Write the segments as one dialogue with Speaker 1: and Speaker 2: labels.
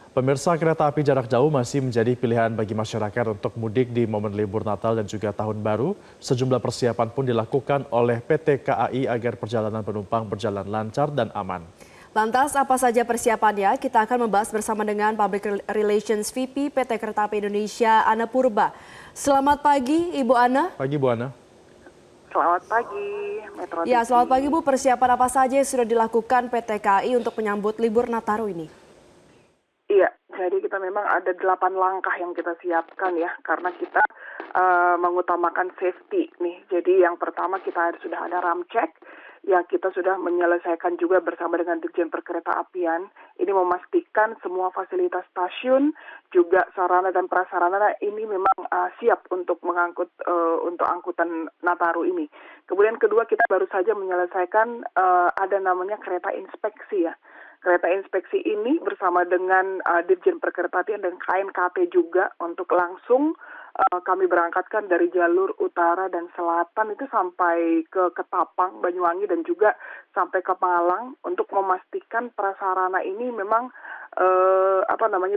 Speaker 1: Pemirsa, kereta api jarak jauh masih menjadi pilihan bagi masyarakat untuk mudik di momen libur Natal dan juga Tahun Baru. Sejumlah persiapan pun dilakukan oleh PT KAI agar perjalanan penumpang berjalan lancar dan aman.
Speaker 2: Lantas apa saja persiapannya? Kita akan membahas bersama dengan Public Relations VP PT Kereta Api Indonesia, Ana Purba. Selamat pagi, Ibu Ana.
Speaker 1: Pagi, Bu Ana.
Speaker 3: Selamat pagi, Metro
Speaker 2: Ya,
Speaker 3: TV.
Speaker 2: selamat pagi Bu. Persiapan apa saja yang sudah dilakukan PT KAI untuk menyambut libur Nataru ini?
Speaker 3: Iya, jadi kita memang ada 8 langkah yang kita siapkan ya, karena kita mengutamakan safety nih. Jadi yang pertama kita sudah ada ram check, yang kita sudah menyelesaikan juga bersama dengan Dirjen Perkeretaapian. Ini memastikan semua fasilitas stasiun, juga sarana dan prasarana ini memang siap untuk mengangkut untuk angkutan Nataru ini. Kemudian kedua kita baru saja menyelesaikan ada namanya kereta inspeksi ya. Kereta inspeksi ini bersama dengan Dirjen Perkeretaapian dan KNKP juga untuk langsung kami berangkatkan dari jalur utara dan selatan itu sampai ke Ketapang, Banyuwangi dan juga sampai ke Malang untuk memastikan prasarana ini memang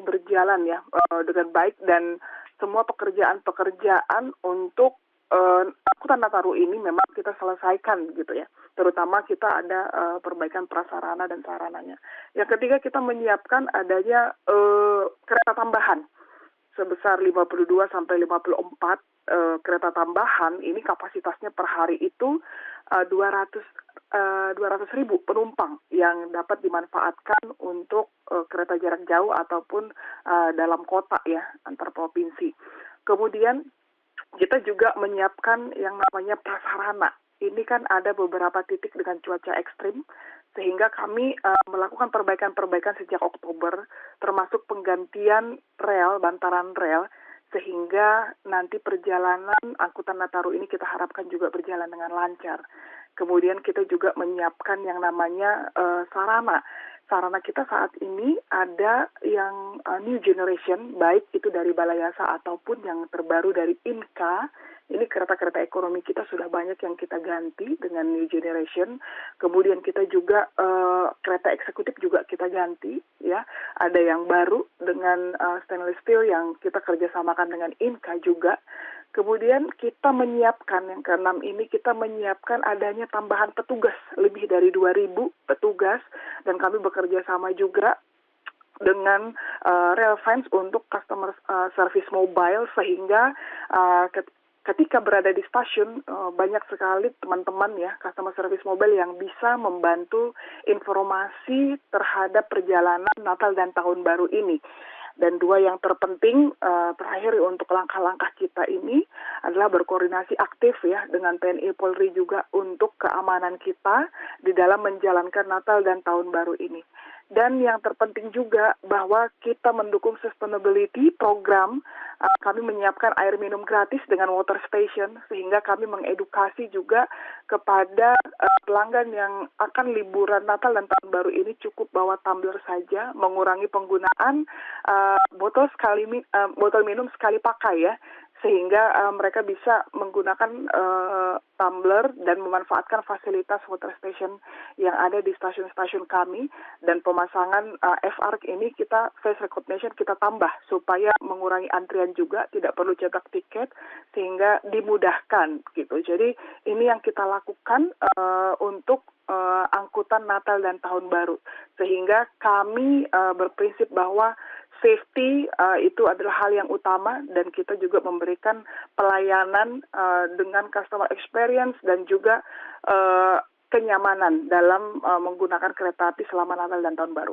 Speaker 3: berjalan ya dengan baik dan semua pekerjaan untuk angkutan Nataru ini memang kita selesaikan gitu ya. Terutama kita ada perbaikan prasarana dan sarananya. Yang ketiga kita menyiapkan adanya kereta tambahan sebesar 52 sampai 54 kereta tambahan. Ini kapasitasnya per hari itu 200 ribu penumpang yang dapat dimanfaatkan untuk kereta jarak jauh ataupun dalam kota ya antar provinsi. Kemudian kita juga menyiapkan yang namanya prasarana. Ini kan ada beberapa titik dengan cuaca ekstrim, sehingga kami melakukan perbaikan-perbaikan sejak Oktober, termasuk penggantian rel, bantaran rel, sehingga nanti perjalanan angkutan Nataru ini kita harapkan juga berjalan dengan lancar. Kemudian kita juga menyiapkan yang namanya sarana. Sarana kita saat ini ada yang new generation, baik itu dari Balayasa ataupun yang terbaru dari Inka. Ini kereta-kereta ekonomi kita sudah banyak yang kita ganti dengan new generation. Kemudian kita juga kereta eksekutif juga kita ganti, ya. Ada yang baru dengan stainless steel yang kita kerjasamakan dengan Inka juga. Kemudian kita menyiapkan yang keenam ini kita menyiapkan adanya tambahan petugas lebih dari 2.000 petugas dan kami bekerja sama juga dengan Rail France untuk customer service mobile sehingga ketika berada di stasiun banyak sekali teman-teman ya customer service mobile yang bisa membantu informasi terhadap perjalanan Natal dan Tahun Baru ini. Dan dua yang terpenting terakhir untuk langkah-langkah kita ini adalah berkoordinasi aktif ya dengan TNI Polri juga untuk keamanan kita di dalam menjalankan Natal dan Tahun Baru ini. Dan yang terpenting juga bahwa kita mendukung sustainability program, kami menyiapkan air minum gratis dengan water station sehingga kami mengedukasi juga kepada pelanggan yang akan liburan Natal dan Tahun Baru ini cukup bawa tumbler saja, mengurangi penggunaan botol minum sekali pakai ya. Sehingga mereka bisa menggunakan tumbler dan memanfaatkan fasilitas water station yang ada di stasiun-stasiun kami dan pemasangan FR ini kita face recognition kita tambah supaya mengurangi antrian juga tidak perlu cetak tiket sehingga dimudahkan gitu. Jadi ini yang kita lakukan untuk angkutan Natal dan Tahun Baru sehingga kami berprinsip bahwa safety itu adalah hal yang utama dan kita juga memberikan pelayanan dengan customer experience dan juga kenyamanan dalam menggunakan kereta api selama Natal dan Tahun Baru.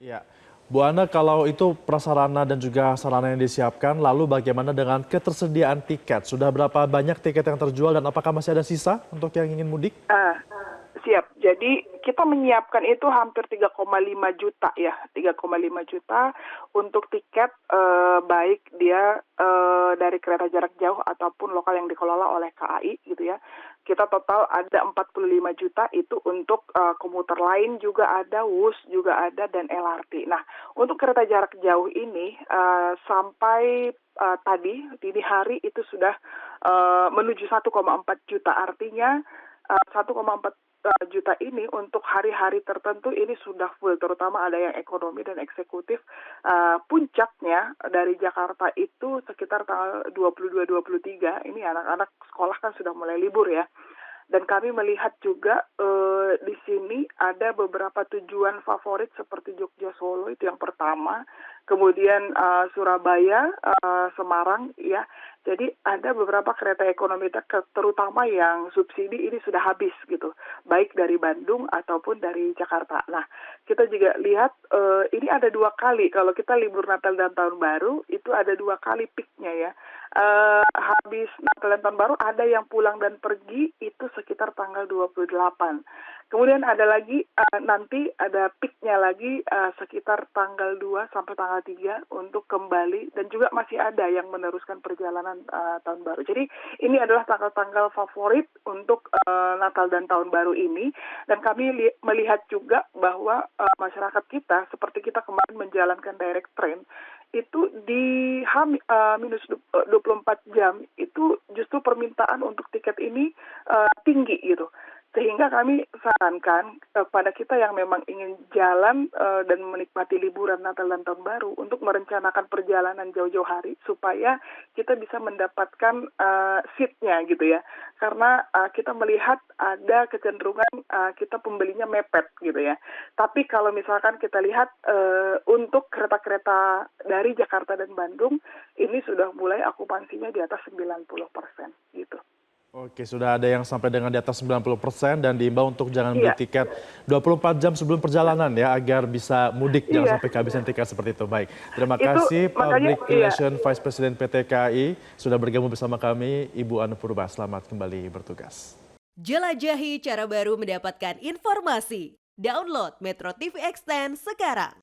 Speaker 1: Ya, Bu Ana, kalau itu prasarana dan juga sarana yang disiapkan, lalu bagaimana dengan ketersediaan tiket? Sudah berapa banyak tiket yang terjual dan apakah masih ada sisa untuk yang ingin mudik?
Speaker 3: Siap. Jadi kita menyiapkan itu hampir 3,5 juta ya, 3,5 juta untuk tiket baik dia dari kereta jarak jauh ataupun lokal yang dikelola oleh KAI gitu ya. Kita total ada 45 juta itu untuk komuter lain juga ada, WUS juga ada dan LRT. Nah, untuk kereta jarak jauh ini sampai tadi dini hari itu sudah menuju 1,4 juta artinya 1,4 juta ini untuk hari-hari tertentu ini sudah full, terutama ada yang ekonomi dan eksekutif. Puncaknya dari Jakarta itu sekitar tanggal 22-23, ini anak-anak sekolah kan sudah mulai libur ya. Dan kami melihat juga di sini ada beberapa tujuan favorit seperti Jogja, Solo itu yang pertama, kemudian Surabaya, Semarang ya. Jadi ada beberapa kereta ekonomi terutama yang subsidi ini sudah habis gitu, baik dari Bandung ataupun dari Jakarta. Nah, kita juga lihat ini ada 2 kali kalau kita libur Natal dan Tahun Baru itu ada 2 kali peaknya ya. Habis Natal dan Tahun Baru ada yang pulang dan pergi itu sekitar tanggal 28. Kemudian ada lagi nanti ada peaknya lagi sekitar tanggal 2 sampai tanggal 3 untuk kembali, dan juga masih ada yang meneruskan perjalanan Tahun Baru. Jadi ini adalah tanggal-tanggal favorit untuk Natal dan Tahun Baru ini, dan kami melihat juga bahwa masyarakat kita seperti kita kemarin menjalankan direct train itu di minus 24 jam itu justru permintaan untuk tiket ini tinggi gitu. Sehingga kami sarankan pada kita yang memang ingin jalan dan menikmati liburan Natal dan Tahun Baru untuk merencanakan perjalanan jauh-jauh hari supaya kita bisa mendapatkan seat-nya gitu ya. Karena kita melihat ada kecenderungan kita pembelinya mepet gitu ya. Tapi kalau misalkan kita lihat untuk kereta-kereta dari Jakarta dan Bandung ini sudah mulai okupansinya di atas 90% gitu.
Speaker 1: Oke, sudah ada yang sampai dengan di atas 90% dan diimbau untuk jangan beli tiket 24 jam sebelum perjalanan ya, agar bisa mudik, jangan sampai kehabisan tiket seperti itu. Baik, terima kasih Public Relation Vice President PT KAI sudah bergabung bersama kami, Ibu Ana Purba. Selamat kembali bertugas.
Speaker 4: Jelajahi cara baru mendapatkan informasi. Download Metro TV Extend sekarang.